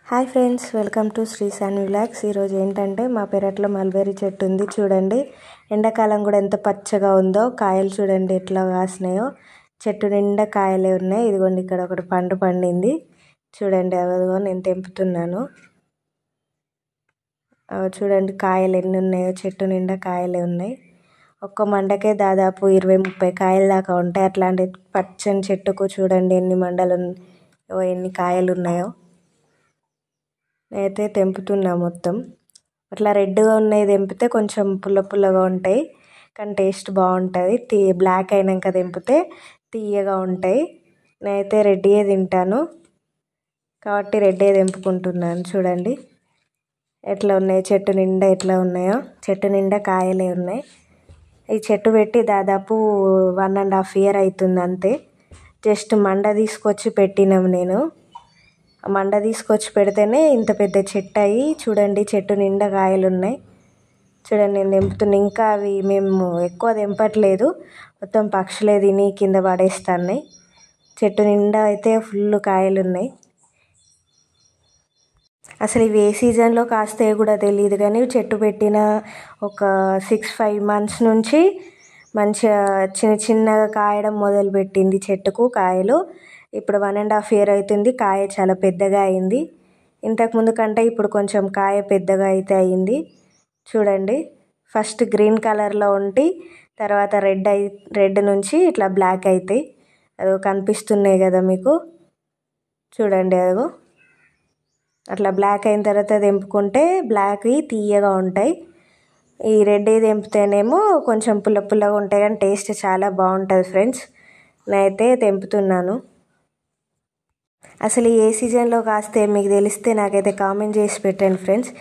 Hi friends, welcome to Sri Sanvi vlogs. ఈరోజు ఏంటంటే మా పెరట్లో మల్బెర్రీ చెట్టు ఉంది చూడండి. ఎండాకాలం కూడా ఎంత పచ్చగా ఉందో. కాయలు చూడండి ఎట్లా కాసినాయో. చెట్టు నిండా కాయలే ఉన్నాయి. ఇదిగోండి ఇక్కడ ఒకటి పండు పండింది చూడండి. అదిగో నేను తెంపుతున్నాను. చూడండి కాయలు ఎన్ని ఉన్నాయో. చెట్టు నిండా కాయలే ఉన్నాయి. ఒక్క మండకే దాదాపు 20-30 కాయల దాకా ఉంటాయి. అట్లాంటి పచ్చని చెట్టుకు చూడండి ఎన్ని మండలు ఎన్ని కాయలు ఉన్నాయో. అయితే తెంపుతున్నా మొత్తం. అట్లా రెడ్గా ఉన్నాయి తెంపితే కొంచెం పుల్ల పుల్లగా ఉంటాయి, కానీ టేస్ట్ బాగుంటుంది. బ్లాక్ అయినాక తెంపితే తీయగా ఉంటాయి. నేనైతే రెడ్డియే తింటాను కాబట్టి రెడ్డే తెంపుకుంటున్నాను. చూడండి ఎట్లా ఉన్నాయి, చెట్టు నిండా ఎట్లా ఉన్నాయో. చెట్టు నిండా కాయలే ఉన్నాయి. ఈ చెట్టు పెట్టి దాదాపు 1.5 year అవుతుంది అంతే. జస్ట్ మండ తీసుకొచ్చి పెట్టినాం. నేను మండ తీసుకొచ్చి పెడితేనే ఇంత పెద్ద చెట్టు అయ్యి చూడండి చెట్టు నిండా కాయలు ఉన్నాయి. చూడండి నేను తెంపుతున్నా. ఇంకా అవి మేము ఎక్కువ తెంపట్లేదు, మొత్తం పక్షులే తిని కింద పడేస్తున్నాయి. చెట్టు నిండా అయితే ఫుల్ కాయలు ఉన్నాయి. అసలు ఇవి ఏ సీజన్లో కాస్తాయో కూడా తెలియదు, కానీ చెట్టు పెట్టిన ఒక 6-5 months నుంచి మంచిగా చిన్న చిన్నగా కాయడం మొదలుపెట్టింది చెట్టుకు కాయలు. ఇప్పుడు 1.5 year అవుతుంది. కాయ చాలా పెద్దగా అయింది. ఇంతకుముందు కంటే ఇప్పుడు కొంచెం కాయ పెద్దగా అయితే అయింది. చూడండి ఫస్ట్ గ్రీన్ కలర్లో ఉండి తర్వాత రెడ్ నుంచి ఇట్లా బ్లాక్ అవుతాయి. అదో కనిపిస్తున్నాయి కదా మీకు. చూడండి అదిగో అట్లా బ్లాక్ అయిన తర్వాత తెంపుకుంటే బ్లాక్వి తీయగా ఉంటాయి. ఈ రెడ్ తెంపితేనేమో కొంచెం పుల్ల పుల్లగా ఉంటాయి, కానీ టేస్ట్ చాలా బాగుంటుంది ఫ్రెండ్స్. నేనైతే తెంపుతున్నాను. అసలు ఏ సీజన్లో కాస్తే మీకు తెలిస్తే నాకైతే కామెంట్ చేసి పెట్టండి ఫ్రెండ్స్.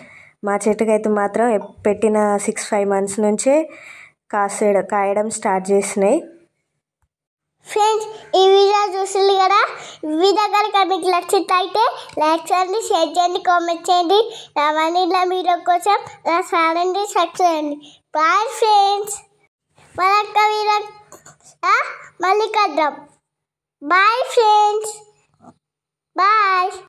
మా చెట్టుకైతే మాత్రం పెట్టిన 6-5 months నుంచే కాయడం స్టార్ట్ చేసినాయి. ఫ్రెండ్స్ ఈ వీడియో చూసింది కదా. ఈ వీడియో కనుక మీకు నచ్చినట్లయితే లైక్ చేయండి, షేర్ చేయండి, కామెంట్ చేయండి. నా మనీల వీడియో కోసం నా ఛానల్ని సబ్స్క్రైబ్ చేయండి. బాయ్ ఫ్రెండ్స్, మరొక వీడియో మళ్ళీ కలుద్దాం. Bye friends, bye.